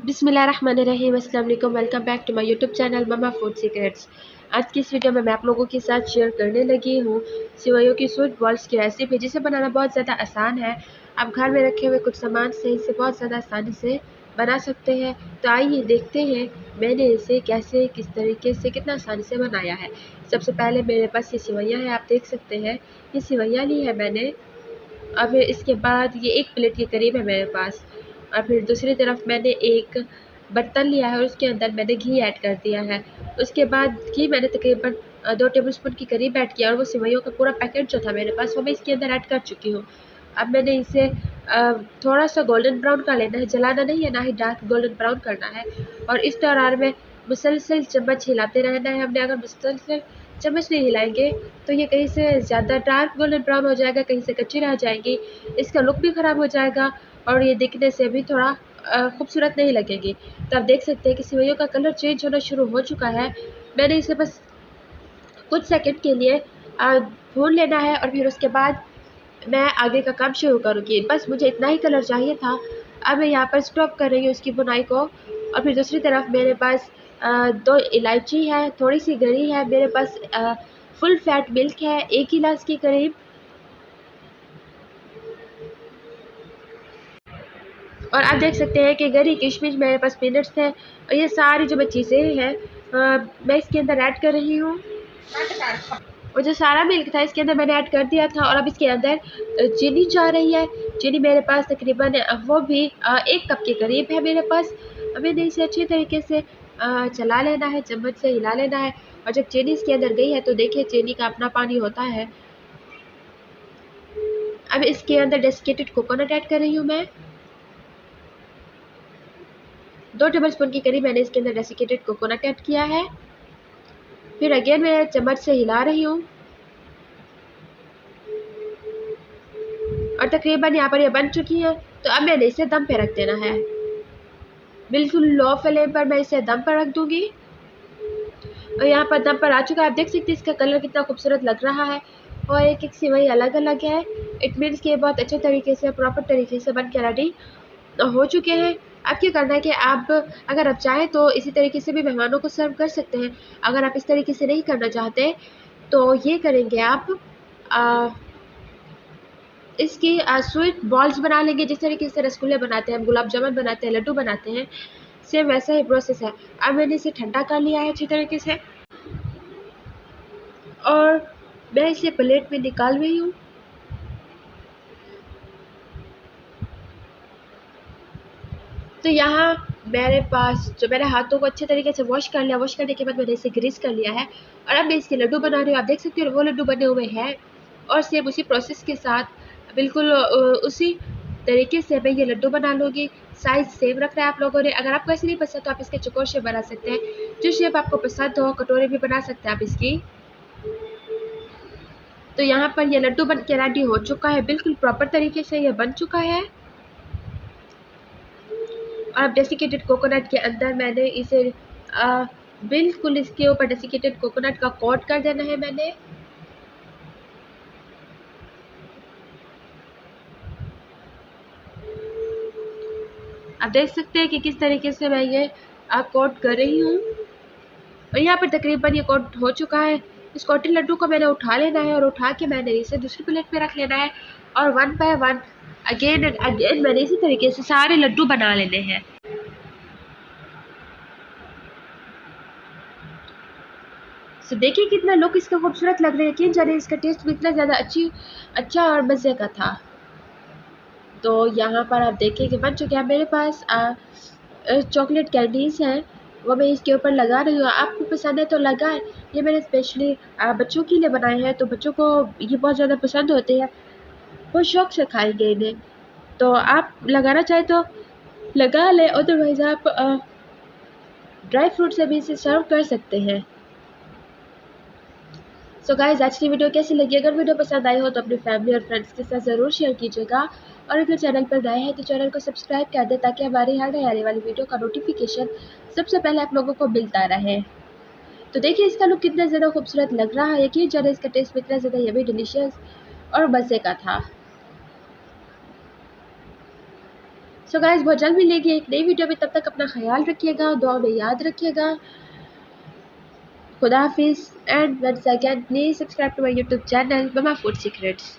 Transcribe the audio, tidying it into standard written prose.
बिस्मिल्लाहिर्रहमानिर्रहीम। अस्सलाम वालेकुम। Welcome back to my YouTube channel Mama Food Secrets. आज की इस वीडियो में मैं आप लोगों के साथ शेयर करने लगी हूँ सेवइयों की स्वीट बॉल्स की रेसिपी, जिसे बनाना बहुत ज़्यादा आसान है। आप घर में रखे हुए कुछ सामान से इसे बहुत ज़्यादा आसानी से बना सकते हैं। तो आइए देखते हैं मैंने इसे कैसे, किस तरीके से, कितना आसानी से बनाया है। सबसे पहले मेरे पास ये सेवइयाँ हैं, आप देख सकते हैं। ये सेवइयाँ ली है मैंने। और फिर इसके बाद ये 1 प्लेट के करीब है मेरे पास। और फिर दूसरी तरफ मैंने एक बर्तन लिया है और उसके अंदर मैंने घी ऐड कर दिया है। उसके बाद घी मैंने तकरीबन 2 टेबलस्पून के करीब ऐड किया और वो सेवइयों का पूरा पैकेट जो था मेरे पास वो मैं इसके अंदर ऐड कर चुकी हूँ। अब मैंने इसे थोड़ा-सा गोल्डन ब्राउन कर लेना है, जलाना नहीं है, ना ही डार्क गोल्डन ब्राउन करना है। और इस दौरान में मुसलसल चम्मच हिलाते रहना है हमने। अगर मुसलसल चम्मच नहीं हिलाएँगे तो ये कहीं से ज़्यादा डार्क गोल्डन ब्राउन हो जाएगा, कहीं से कच्ची रह जाएगी, इसका लुक भी ख़राब हो जाएगा और ये दिखने से भी थोड़ा खूबसूरत नहीं लगेगी। तो आप देख सकते हैं कि सेवइयों का कलर चेंज होना शुरू हो चुका है। मैंने इसे बस कुछ सेकंड के लिए भून लेना है और फिर उसके बाद मैं आगे का काम शुरू करूँगी। बस मुझे इतना ही कलर चाहिए था। अब मैं यहाँ पर स्टॉप कर रही हूँ इसकी बुनाई को। और फिर दूसरी तरफ मेरे पास 2 इलायची है, थोड़ी-सी गरी है, मेरे पास फुल फैट मिल्क है 1 गिलास के करीब। और आप देख सकते हैं कि गरी, किशमिश, मेरे पास पीनट्स हैं और ये सारी जो मैं चीज़ें हैं मैं इसके अंदर ऐड कर रही हूँ। और जो सारा मिल्क था इसके अंदर मैंने ऐड कर दिया था और अब इसके अंदर चीनी जा रही है। चीनी मेरे पास तकरीबन वो भी 1 कप के करीब है मेरे पास। मैंने इसे अच्छे तरीके से चला लेना है, चम्मच से हिला लेना है। और जब चीनी इसके अंदर गई है तो देखिए चीनी का अपना पानी होता है। अब इसके अंदर डेसिकेटेड कोकोनट ऐड कर रही हूँ मैं। 2 टेबलस्पून के करीब मैंने इसके अंदर डेसिकेटेड कोकोनट ऐड किया है। फिर अगेन मैं चम्मच से हिला रही हूँ और तकरीबन यहाँ पर ये बन चुकी है। तो अब मैंने इसे दम पे रख देना है। बिल्कुल लो फ्लेम पर मैं इसे दम पर रख दूंगी। और यहाँ पर दम पर आ चुका है। आप देख सकते हैं इसका कलर कितना खूबसूरत लग रहा है और एक-एक सेवई अलग-अलग है। इट मीन्स कि ये बहुत अच्छे तरीके से, प्रॉपर तरीके से बन के रेडी हो चुके हैं। अब क्या करना है कि आप, अगर आप चाहें तो इसी तरीके से भी मेहमानों को सर्व कर सकते हैं। अगर आप इस तरीके से नहीं करना चाहते तो ये करेंगे आप, अ, इसकी स्वीट बॉल्स बना लेंगे। जिस तरीके से रसगुल्ले बनाते हैं, हम गुलाब जामुन बनाते हैं, लड्डू बनाते हैं, सेम वैसा ही प्रोसेस है। अब मैंने इसे ठंडा कर लिया है अच्छी तरीके से और मैं इसे प्लेट में निकाल रही हूँ। तो यहाँ मेरे पास, जो मैंने हाथों को अच्छे तरीके से वॉश कर लिया, वॉश करने के बाद मैंने इसे ग्रीस कर लिया है और अब मैं इसके लड्डू बना रही हूँ। आप देख सकते हो वो लड्डू बने हुए हैं और सेम उसी प्रोसेस के साथ बिल्कुल उसी तरीके से मैं ये लड्डू बना लूँगी। साइज़ सेम रखना है आप लोगों ने। अगर आपको ऐसे नहीं पसंद तो आप इसके चौकोर शेप बना सकते हैं। जो शेप आपको पसंद हो, कटोरे भी बना सकते हैं आप इसकी। तो यहाँ पर ये लड्डू बन के रेडी हो चुका है, बिल्कुल प्रॉपर तरीके से ये बन चुका है। और अब डेसिकेटेड कोकोनट के अंदर मैंने इसे बिल्कुल इसके ऊपर डेसिकेटेड कोकोनट का कोट कर देना है मैंने। आप देख सकते हैं कि किस तरीके से मैं ये कोट कर रही हूँ और यहाँ पर तकरीबन ये कोट हो चुका है। इस कोटेड लड्डू को मैंने उठा लेना है और उठा के मैंने इसे दूसरी प्लेट में रख लेना है और 1 बाय 1 अगेन एंड अगेन मैंने इसी तरीके से सारे लड्डू बना लेने हैं। तो देखिए कितना लुक इसका खूबसूरत लग रहा है। यकीन जानिए इसका टेस्ट भी इतना ज़्यादा अच्छा और मज़े का था। तो यहाँ पर आप देखिए कि बन चुके हैं। मेरे पास चॉकलेट कैंडीज़ हैं, वो मैं इसके ऊपर लगा रही हूँ। आपको पसंद है तो लगाएं। ये मैंने स्पेशली बच्चों के लिए बनाए हैं, तो बच्चों को ये बहुत ज़्यादा पसंद होते हैं, वो शौक से खाएंगे इन्हें। तो आप लगाना चाहें तो लगा लें, अदरवाइज़ आप ड्राई फ्रूट से भी इसे सर्व कर सकते हैं। सो गाइस, आज की वीडियो कैसी लगी? अगर वीडियो पसंद आई हो तो अपनी फैमिली और फ्रेंड्स के साथ ज़रूर शेयर कीजिएगा और अगर चैनल पर नए हैं तो चैनल को सब्सक्राइब कर दें ताकि हमारी हर नई आने वाली वीडियो का नोटिफिकेशन सबसे पहले आप लोगों को मिलता रहे। तो देखिए इसका लुक कितना ज़्यादा खूबसूरत लग रहा है। यकीन जानिए इसका टेस्ट भी इतना ज़्यादा यम्मी, डिलीशियस और मज़े का था। सो गाइस बहुत जल्द मिलेंगे एक नई वीडियो में, तब तक अपना ख्याल रखिएगा, दुआ में याद रखिएगा। खुदा हाफिज़ and once again please subscribe to my YouTube channel Mama Food secrets.